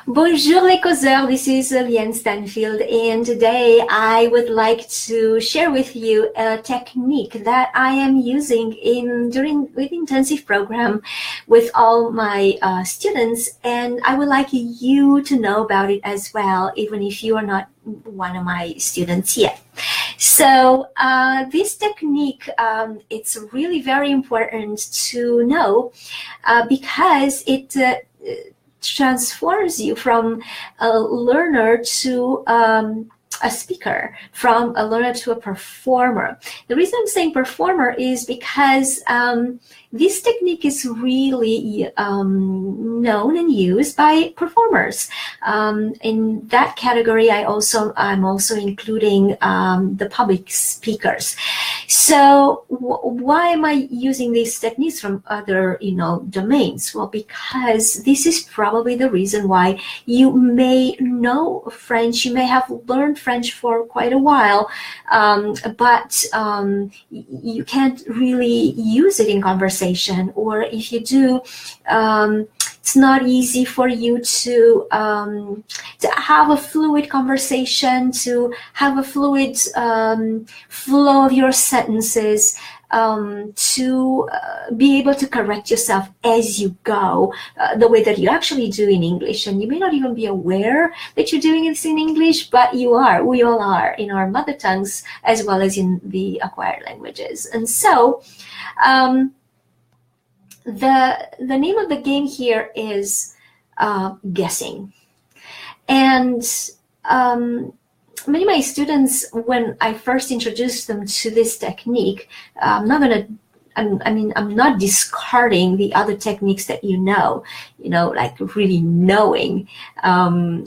Bonjour les causeurs, this is Llyane Stanfield, and today I would like to share with you a technique that I am using with intensive program with all my students, and I would like you to know about it as well, even if you are not one of my students yet. So this technique, it's really very important to know because it transforms you from a learner to a speaker, from a learner to a performer. The reason I'm saying performer is because this technique is really known and used by performers. In that category, I'm also including the public speakers. So why am I using these techniques from other, domains? Well, because this is probably the reason why you may know French, you may have learned French for quite a while, but you can't really use it in conversation, or if you do, it's not easy for you to have a fluid conversation, to have a fluid flow of your sentences, to be able to correct yourself as you go, the way that you actually do in English. And you may not even be aware that you're doing this in English, but you are. We all are in our mother tongues as well as in the acquired languages. And so the name of the game here is guessing. And many of my students, when I first introduced them to this technique, I'm not discarding the other techniques that like really knowing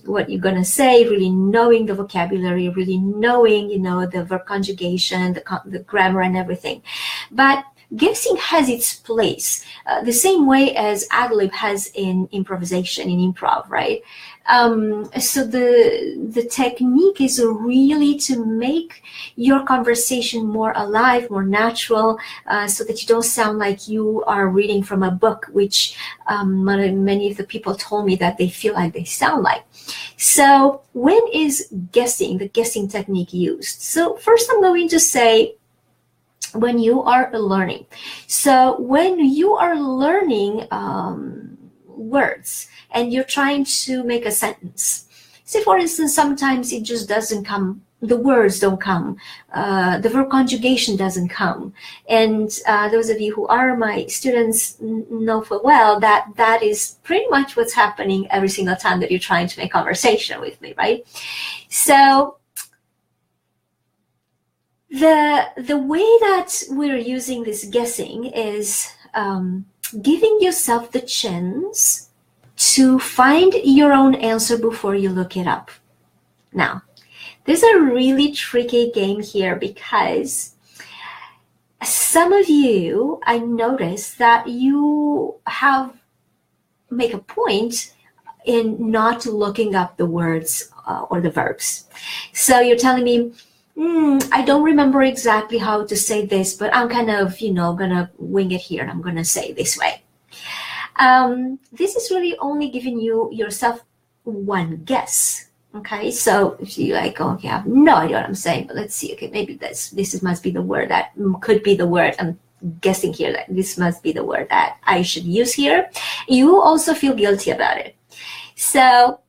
what you're gonna say, really knowing the vocabulary, really knowing, the verb conjugation, the grammar and everything. But guessing has its place, the same way as ad-lib has in improvisation, in improv, right? So the technique is really to make your conversation more alive, more natural, so that you don't sound like you are reading from a book, which many of the people told me that they feel like they sound like. So when is the guessing technique used? So first I'm going to say when you are learning. So when you are learning words and you're trying to make a sentence, say for instance, sometimes it just doesn't come, the words don't come, the verb conjugation doesn't come. And those of you who are my students know full well that that is pretty much what's happening every single time that you're trying to make conversation with me, right? So the way that we're using this guessing is giving yourself the chance to find your own answer before you look it up. Now, there's a really tricky game here because some of you, I noticed that you make a point in not looking up the words or the verbs. So you're telling me, I don't remember exactly how to say this, but I'm kind of, gonna wing it here and I'm gonna say it this way. This is really only giving yourself one guess. Okay, so if you like, okay, I have no idea what I'm saying, but let's see. Okay, maybe this must be the word that could be the word. I'm guessing here that this must be the word that I should use here. You also feel guilty about it. So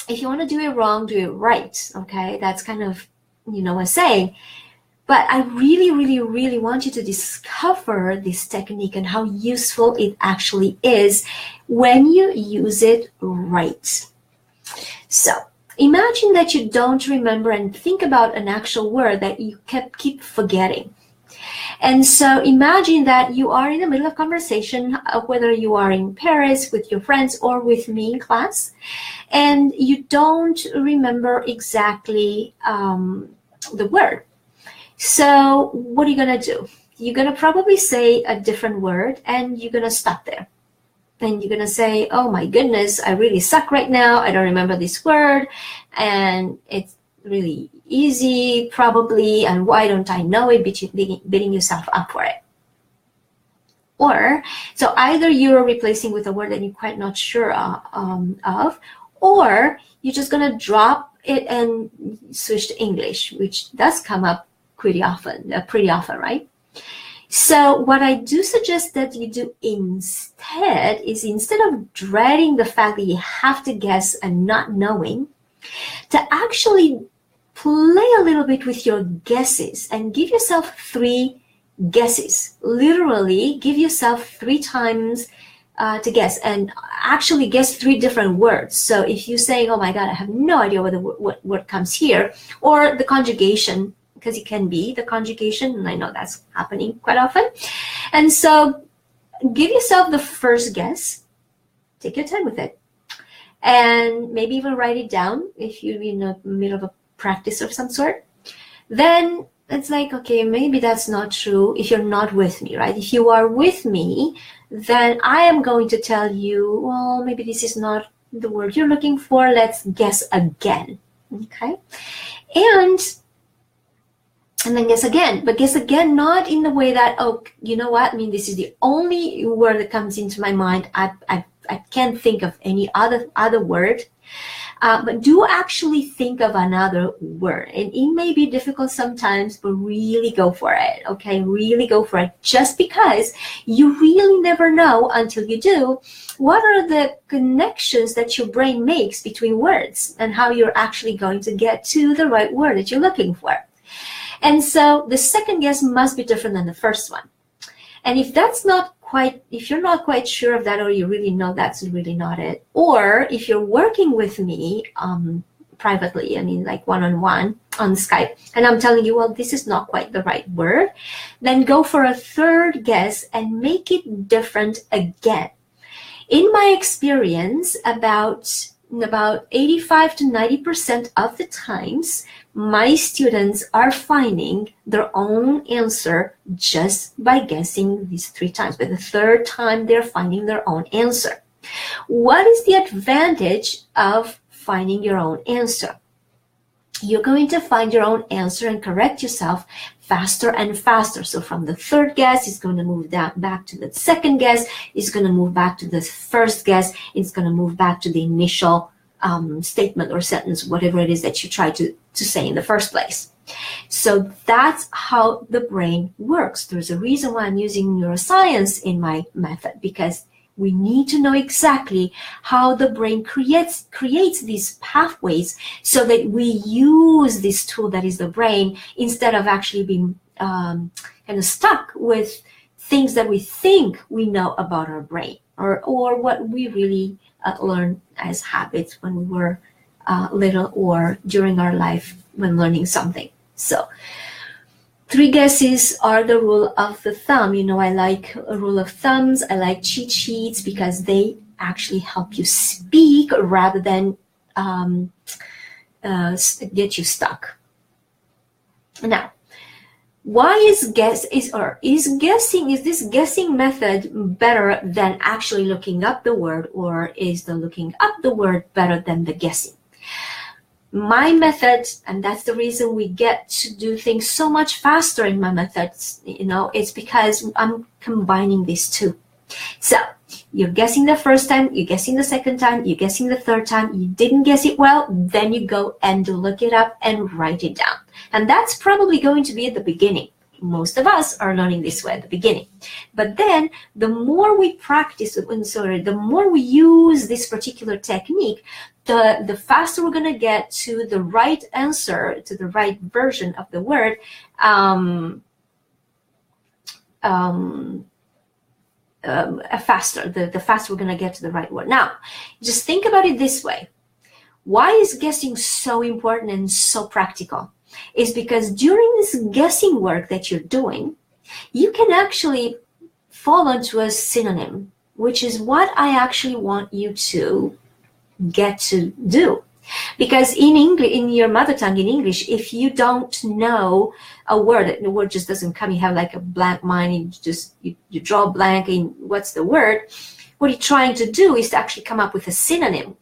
if you want to do it wrong, do it right. Okay, that's kind of a saying. But I really, really, really want you to discover this technique and how useful it actually is when you use it right. So imagine that you don't remember and think about an actual word that you keep forgetting. And so imagine that you are in the middle of conversation, whether you are in Paris with your friends or with me in class, and you don't remember exactly the word. So what are you going to do? You're going to probably say a different word and you're going to stop there. And you're going to say, oh my goodness, I really suck right now. I don't remember this word. And it's really easy, probably. And why don't I know it? Beating yourself up for it. Or, so either you're replacing with a word that you're quite not sure of, or you're just going to drop it and switch to English, which does come up pretty often, right? So what I do suggest that you do instead is, instead of dreading the fact that you have to guess and not knowing, to actually play a little bit with your guesses and give yourself 3 guesses. Literally give yourself 3 times to guess, and actually guess 3 different words. So if you're saying, oh my God, I have no idea what word comes here, or the conjugation, because it can be the conjugation, and I know that's happening quite often. And so give yourself the first guess, take your time with it, and maybe even write it down if you're in the middle of a practice of some sort. Then it's like, okay, maybe that's not true if you're not with me, right? If you are with me, then I am going to tell you, well, maybe this is not the word you're looking for. Let's guess again, okay? And then guess again, but guess again, not in the way that, oh, you know what? I mean, this is the only word that comes into my mind. I can't think of any other word. But do actually think of another word. And it may be difficult sometimes, but really go for it, okay? Really go for it, just because you really never know until you do what are the connections that your brain makes between words and how you're actually going to get to the right word that you're looking for. And so the second guess must be different than the first one. And if that's not quite, if you're not quite sure of that, or you really know that's really not it, or if you're working with me privately, I mean like one-on-one on Skype, and I'm telling you, well, this is not quite the right word, then go for a third guess and make it different again. In my experience, about 85 to 90% of the times, my students are finding their own answer just by guessing these 3 times. But the third time, they're finding their own answer. What is the advantage of finding your own answer? You're going to find your own answer and correct yourself faster and faster. So from the third guess, it's going to move back to the second guess. It's going to move back to the first guess. It's going to move back to the initial statement or sentence, whatever it is that you try to say in the first place. So that's how the brain works. There's a reason why I'm using neuroscience in my method, because we need to know exactly how the brain creates these pathways so that we use this tool that is the brain, instead of actually being kind of stuck with things that we think we know about our brain, or what we really learn as habits when we were little, or during our life when learning something. So 3 guesses are the rule of the thumb. You know, I like a rule of thumbs. I like cheat sheets because they actually help you speak rather than get you stuck. Now, why is this guessing method better than actually looking up the word, or is the looking up the word better than the guessing? My method, and that's the reason we get to do things so much faster in my methods, you know, it's because I'm combining these 2. So you're guessing the first time, you're guessing the second time, you're guessing the third time, you didn't guess it well, then you go and look it up and write it down. And that's probably going to be at the beginning. Most of us are learning this way at the beginning. But then the more we practice, the more we use this particular technique, the faster we're going to get to the right answer, to the right version of the word, faster. The faster we're going to get to the right word. Now, just think about it this way. Why is guessing so important and so practical? Is because during this guessing work that you're doing, you can actually fall onto a synonym, which is what I actually want you to get to do. Because in English, in your mother tongue, in English, if you don't know a word, the word just doesn't come, you have like a blank mind, you draw a blank in what's the word, what you're trying to do is to actually come up with a synonym.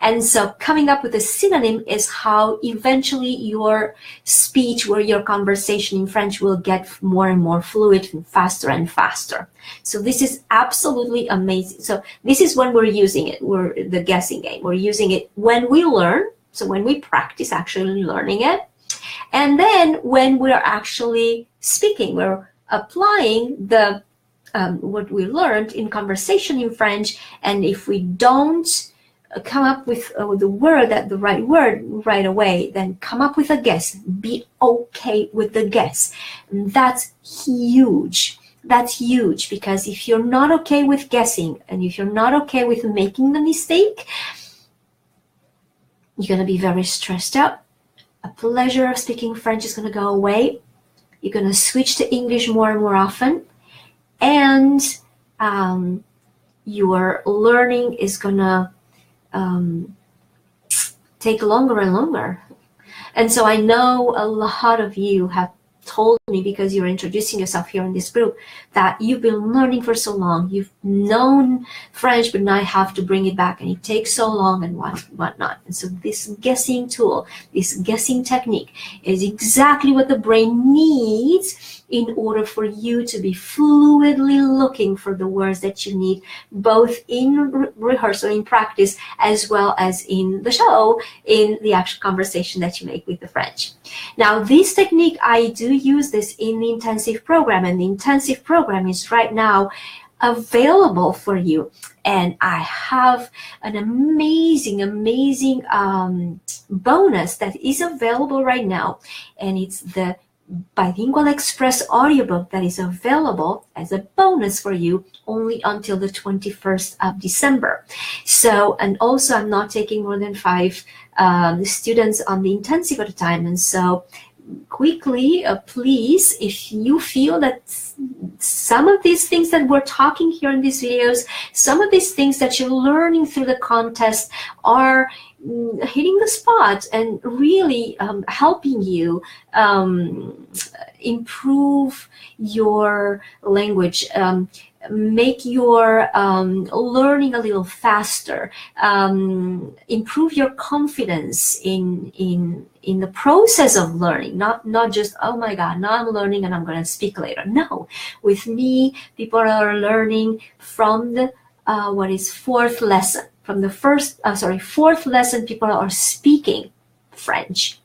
And so coming up with a synonym is how eventually your speech or your conversation in French will get more and more fluid and faster. So this is absolutely amazing. So this is when we're using it. We're the guessing game. We're using it when we learn. So when we practice actually learning it. And then when we're actually speaking, we're applying the what we learned in conversation in French. And if we don't come up with the word, the right word right away, then come up with a guess. Be okay with the guess. And that's huge. That's huge, because if you're not okay with guessing and if you're not okay with making the mistake, you're going to be very stressed out. A pleasure of speaking French is going to go away. You're going to switch to English more and more often. And your learning is going to take longer and longer. And so I know a lot of you have told me, because you're introducing yourself here in this group, that you've been learning for so long. You've known French, but now you have to bring it back, and it takes so long and whatnot. And so this guessing tool, this guessing technique is exactly what the brain needs in order for you to be fluidly looking for the words that you need, both in rehearsal, in practice, as well as in the show, in the actual conversation that you make with the French. Now, this technique, I do use this in the intensive program, and the intensive program is right now available for you. And I have an amazing bonus that is available right now, and it's the Bilingual Express audiobook that is available as a bonus for you only until the 21st of December. So, and also I'm not taking more than 5 students on the intensive at a time. And so quickly, please, if you feel that some of these things that we're talking here in these videos, some of these things that you're learning through the contest are hitting the spot and really helping you improve your language, make your learning a little faster, improve your confidence in the process of learning, not just, oh my God, now I'm learning and I'm going to speak later. No, with me, people are learning from the what is fourth lesson. From the fourth lesson, people are speaking French.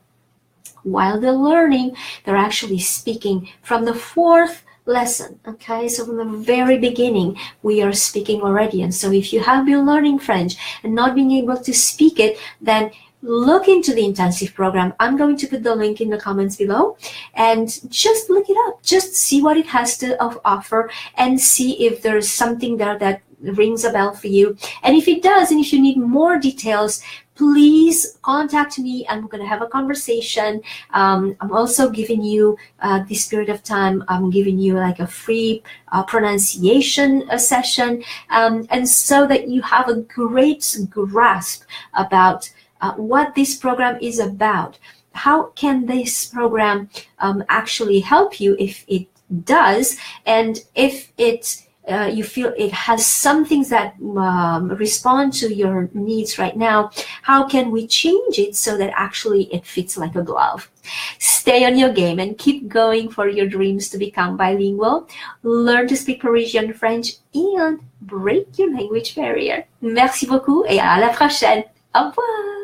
While they're learning, they're actually speaking from the 4th lesson. Okay, so from the very beginning, we are speaking already. And so if you have been learning French and not being able to speak it, then look into the intensive program. I'm going to put the link in the comments below, and just look it up. Just see what it has to offer and see if there's something there that rings a bell for you. And if it does, and if you need more details, please contact me and we're going to have a conversation. I'm also giving you this period of time, I'm giving you like a free pronunciation session, and so that you have a great grasp about what this program is about. How can this program actually help you if it does, and if it you feel it has some things that respond to your needs right now, how can we change it so that actually it fits like a glove? Stay on your game and keep going for your dreams to become bilingual, learn to speak Parisian French, and break your language barrier. Merci beaucoup et à la prochaine. Au revoir.